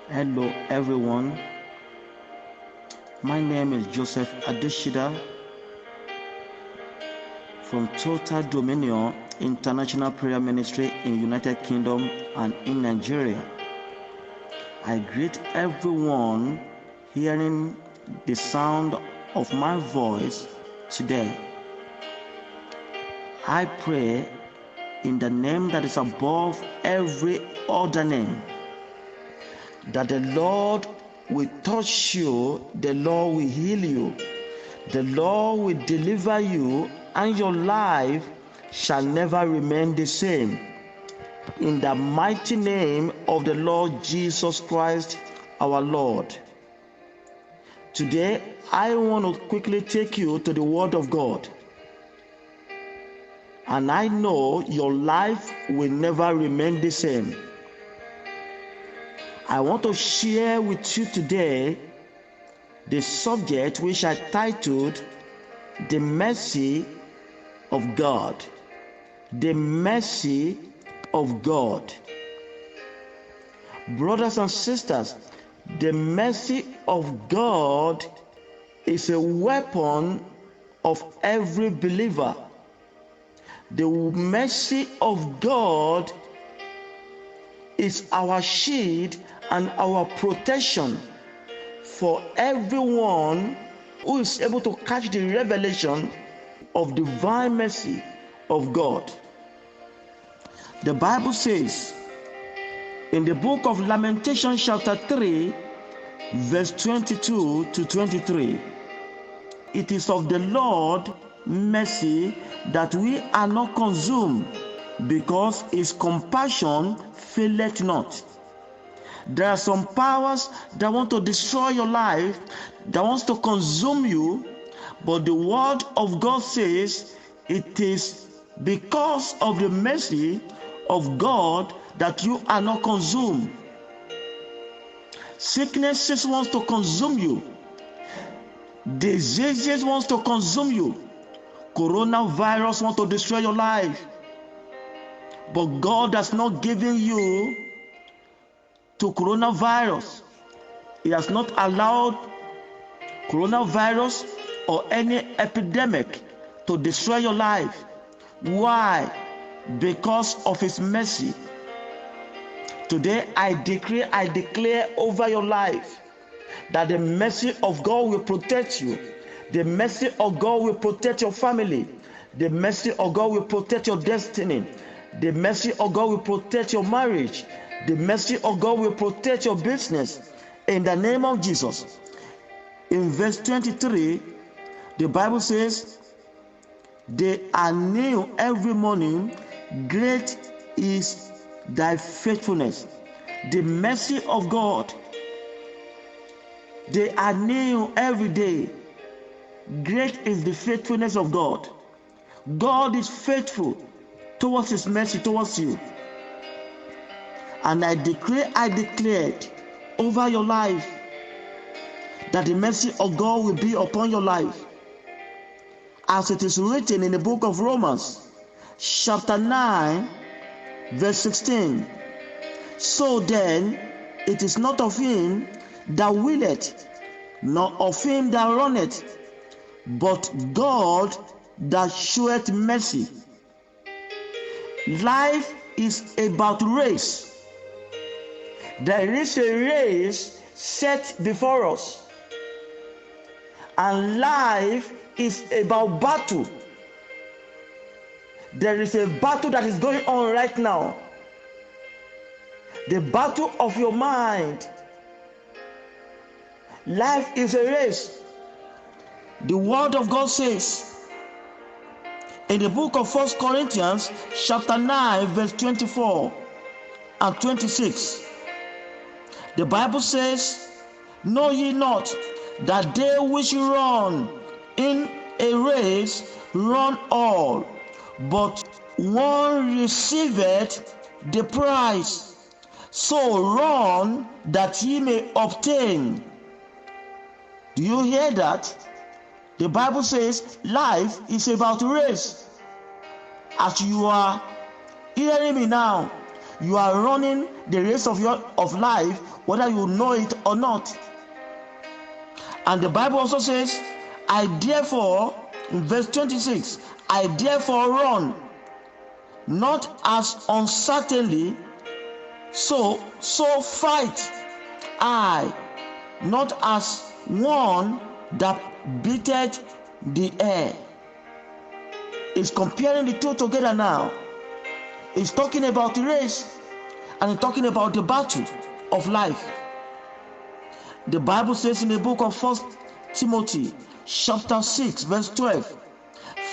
Hello everyone, my name is Joseph Adeshida from Total Dominion International Prayer Ministry in United Kingdom and in Nigeria. I greet everyone hearing the sound of my voice today. I pray in the name that is above every other name, that the Lord will touch you, the Lord will heal you, the Lord will deliver you, and your life shall never remain the same. In the mighty name of the Lord Jesus Christ, our Lord. Today, I want to quickly take you to the Word of God. And I know your life will never remain the same. I want to share with you today the subject which I titled The Mercy of God. The Mercy of God. Brothers and sisters, the mercy of God is a weapon of every believer. The mercy of God is our shield and our protection for everyone who is able to catch the revelation of divine mercy of God. The Bible says in the book of Lamentation chapter 3 verse 22 to 23, it is of the Lord mercy that we are not consumed, because his compassion faileth not. There are some powers that want to destroy your life, that wants to consume you, but the word of God says it is because of the mercy of God that you are not consumed. Sicknesses wants to consume you. Diseases wants to consume you. Coronavirus wants to destroy your life. But God has not given you to coronavirus. He has not allowed coronavirus or any epidemic to destroy your life. Why? Because of his mercy. Today I declare over your life that the mercy of God will protect you. The mercy of God will protect your family. The mercy of God will protect your destiny. The mercy of God will protect your marriage. The mercy of God will protect your business. In the name of Jesus. In verse 23, the Bible says, they are new every morning. Great is thy faithfulness. The mercy of God, they are new every day. Great is the faithfulness of God. God is faithful towards his mercy towards you. And I declared over your life that the mercy of God will be upon your life, as it is written in the book of Romans chapter 9 verse 16. So then it is not of him that willeth, nor of him that runneth, but God that showeth mercy. Life is about race. There is a race set before us, and life is about battle. There is a battle that is going on right now. The battle of your mind. Life is a race. The word of God says in the book of 1 Corinthians chapter 9 verse 24 and 26, the Bible says, know ye not that they which run in a race run all, but one receiveth the prize. So run that ye may obtain. Do you hear that? The Bible says life is about race. As you are hearing me now, you are running the race of life, whether you know it or not. And the Bible also says, I therefore, in verse 26, I therefore run, not as uncertainly, so fight I, not as one that beateth the air. It's comparing the two together now. It's talking about the race and it's talking about the battle of life. The Bible says in the book of 1 Timothy chapter 6 verse 12,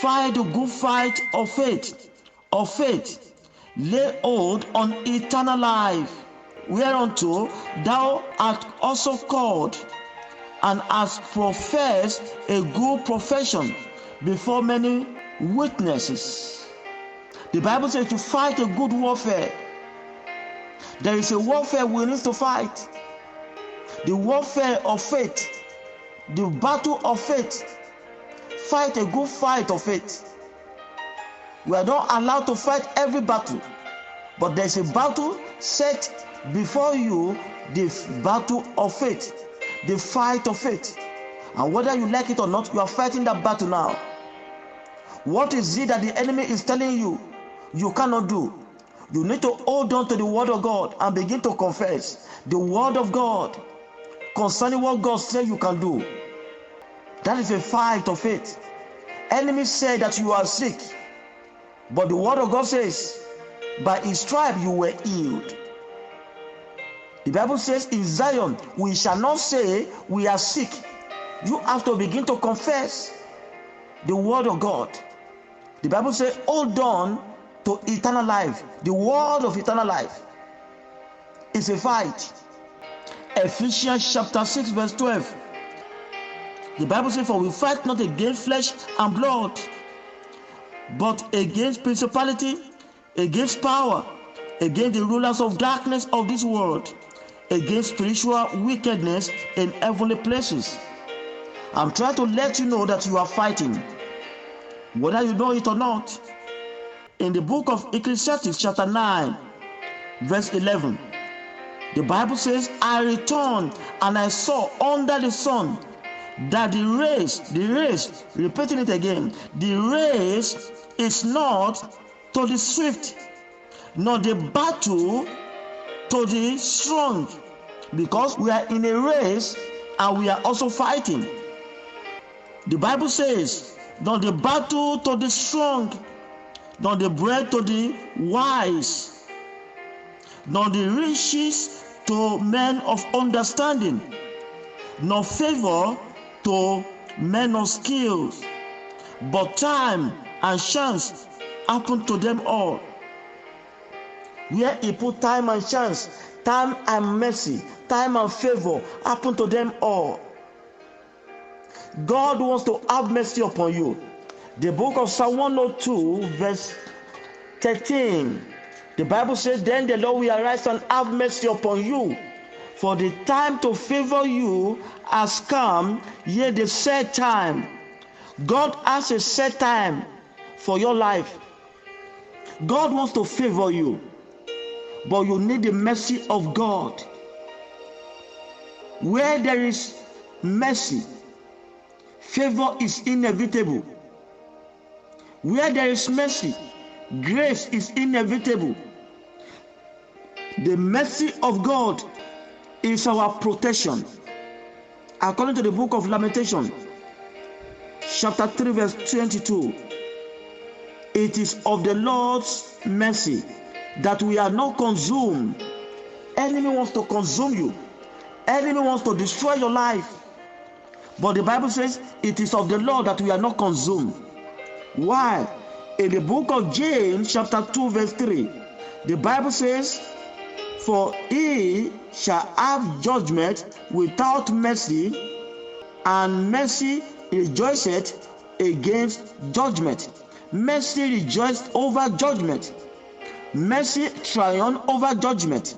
fight the good fight of faith, lay hold on eternal life, whereunto thou art also called, and hast professed a good profession before many witnesses. The Bible says to fight a good warfare. There is a warfare we need to fight. The warfare of faith, the battle of faith. Fight a good fight of faith. We are not allowed to fight every battle, but there is a battle set before you, the battle of faith, the fight of faith. And whether you like it or not, you are fighting that battle now. What is it that the enemy is telling you you cannot do? You need to hold on to the word of God and begin to confess the word of God concerning what God said you can do. That is a fight of faith. Enemies say that you are sick, but the word of God says, by his stripe you were healed. The Bible says in Zion, we shall not say we are sick. You have to begin to confess the word of God. The Bible says, hold on to eternal life. The word of eternal life is a fight. Ephesians chapter 6 verse 12. The Bible says, for we fight not against flesh and blood, but against principality, against power, against the rulers of darkness of this world, against spiritual wickedness in heavenly places. I'm trying to let you know that you are fighting, whether you know it or not. In the book of Ecclesiastes chapter 9 verse 11, the Bible says, I returned and I saw under the sun that the race, repeating it again, the race is not to the swift, nor the battle to the strong, because we are in a race and we are also fighting. The Bible says, not the battle to the strong, nor the bread to the wise, nor the riches to men of understanding, nor favor to men of skills, but time and chance happen to them all. Where he put time and chance, time and mercy, time and favor happen to them all. God wants to have mercy upon you. The book of Psalm 102 verse 13, the Bible says, then the Lord will arise and have mercy upon you, for the time to favor you has come, yea, the set time. God has a set time for your life. God wants to favor you, but you need the mercy of God. Where there is mercy, favor is inevitable. Where there is mercy, grace is inevitable. The mercy of God is our protection. According to the book of Lamentation, chapter 3, verse 22, it is of the Lord's mercy that we are not consumed. Enemy wants to consume you. Enemy wants to destroy your life. But the Bible says it is of the Lord that we are not consumed. Why? In the book of James, chapter 2, verse 3, the Bible says, for he shall have judgment without mercy, and mercy rejoiceth against judgment. Mercy rejoiced over judgment. Mercy triumphed over judgment.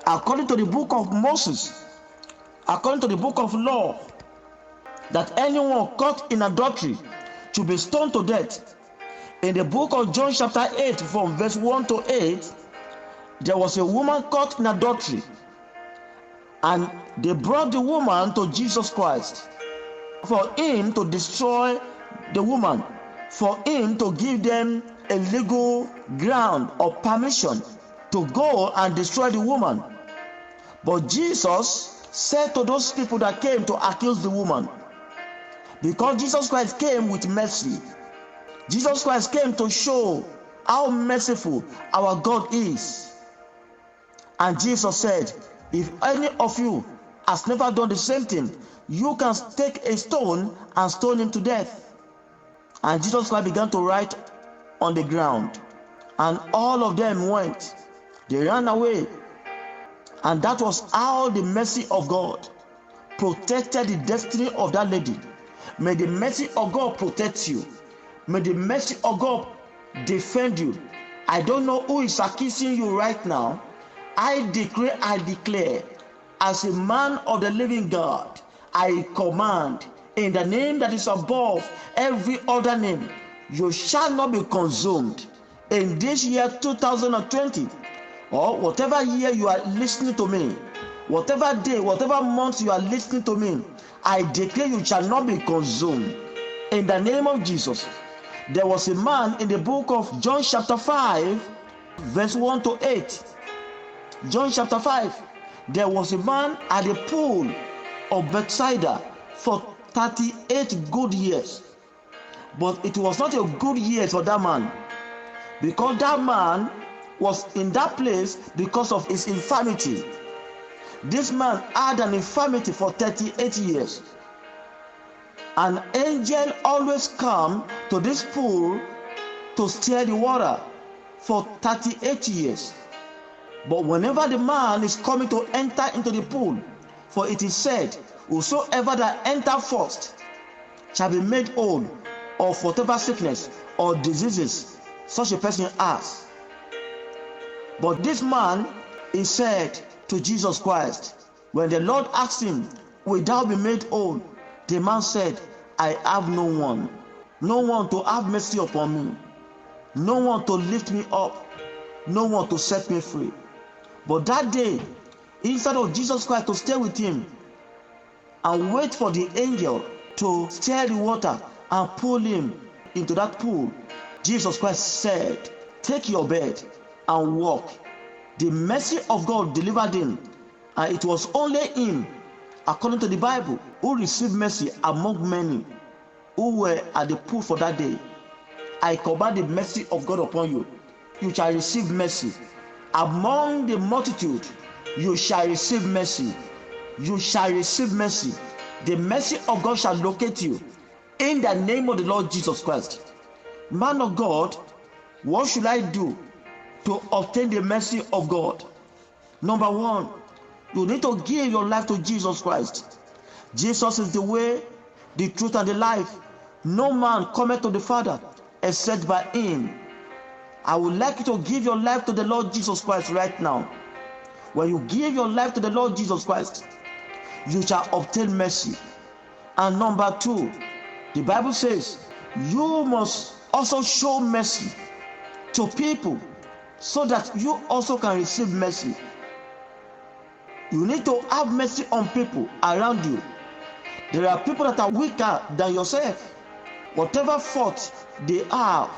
According to the book of Moses, according to the book of law, that anyone caught in adultery should be stoned to death. In the book of John chapter 8 from verse 1 to 8, there was a woman caught in adultery, and they brought the woman to Jesus Christ for him to destroy the woman, for him to give them a legal ground or permission to go and destroy the woman. But Jesus said to those people that came to accuse the woman, because Jesus Christ came with mercy, Jesus Christ came to show how merciful our God is. And Jesus said, if any of you has never done the same thing, you can take a stone and stone him to death. And Jesus Christ began to write on the ground, and all of them went. They ran away. And that was how the mercy of God protected the destiny of that lady. May the mercy of God protect you. May the mercy of God defend you. I don't know who is accusing you right now. I declare, as a man of the living God, I command, in the name that is above every other name, you shall not be consumed in this year 2020, or whatever year you are listening to me, whatever day, whatever month you are listening to me. I declare you shall not be consumed in the name of Jesus. There was a man in the book of John chapter 5 verse 1 to 8. John chapter 5, there was a man at the pool of Bethsaida for 38 good years. But it was not a good year for that man, because that man was in that place because of his infirmity. This man had an infirmity for 38 years. An angel always come to this pool to stir the water for 38 years. But whenever the man is coming to enter into the pool, for it is said, whosoever that enter first shall be made whole of whatever sickness or diseases such a person has. But this man, he said to Jesus Christ, when the Lord asked him, will thou be made whole? The man said, I have no one to have mercy upon me, no one to lift me up, no one to set me free. But that day, instead of Jesus Christ to stay with him and wait for the angel to stir the water and pull him into that pool, Jesus Christ said, take your bed and walk. The mercy of God delivered him, and it was only him, according to the Bible, who received mercy among many who were at the pool for that day. I command the mercy of God upon you. You shall receive mercy. Among the multitude, you shall receive mercy. You shall receive mercy. The mercy of God shall locate you in the name of the Lord Jesus Christ. Man of God, what should I do to obtain the mercy of God? Number one, you need to give your life to Jesus Christ. Jesus is the way, the truth, and the life. No man cometh to the Father except by him. I would like you to give your life to the Lord Jesus Christ right now. When you give your life to the Lord Jesus Christ, you shall obtain mercy. And number two, the Bible says you must also show mercy to people so that you also can receive mercy. You need to have mercy on people around you. There are people that are weaker than yourself. Whatever fault they have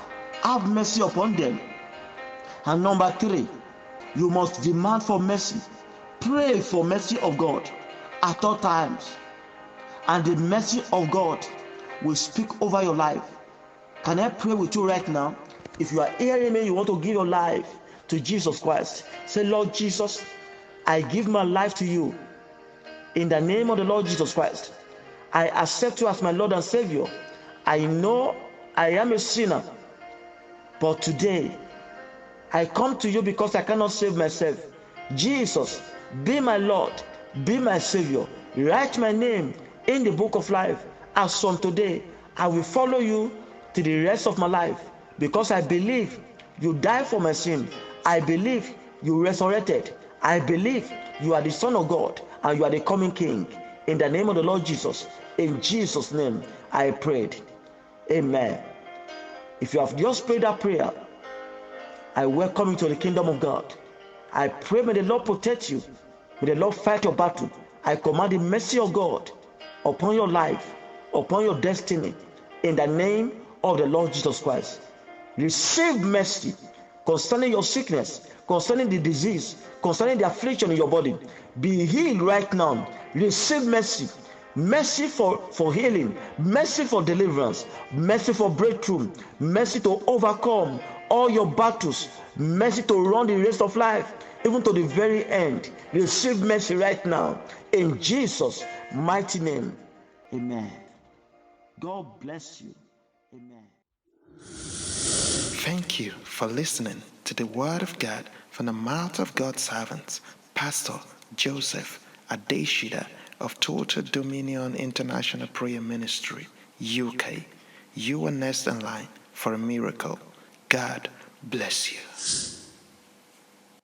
mercy upon them. And number three, you must demand for mercy. Pray for mercy of God at all times, and the mercy of God will speak over your life. Can I pray with you right now? If you are hearing me, you want to give your life to Jesus Christ. Say, Lord Jesus, I give my life to you. In the name of the Lord Jesus Christ, I accept you as my Lord and Savior. I know I am a sinner, but today I come to you because I cannot save myself. Jesus, be my Lord, be my Savior. Write my name in the book of life. As from today, I will follow you to the rest of my life, because I believe you died for my sin. I believe you resurrected. I believe you are the Son of God and you are the coming King. In the name of the Lord Jesus, in Jesus' name, I prayed. Amen. If you have just prayed that prayer, I welcome you to the kingdom of God. I pray, may the Lord protect you. May the Lord fight your battle. I command the mercy of God upon your life, upon your destiny, in the name of the Lord Jesus Christ. Receive mercy concerning your sickness, concerning the disease, concerning the affliction in your body. Be healed right now. Receive mercy. Mercy for healing, mercy for deliverance, mercy for breakthrough, mercy to overcome all your battles, mercy to run the race of life, even to the very end. Receive mercy right now. In Jesus' mighty name. Amen. God bless you. Amen. Thank you for listening to the Word of God from the mouth of God's servants, Pastor Joseph Adeshida of Total Dominion International Prayer Ministry, UK. You are next in line for a miracle. God bless you.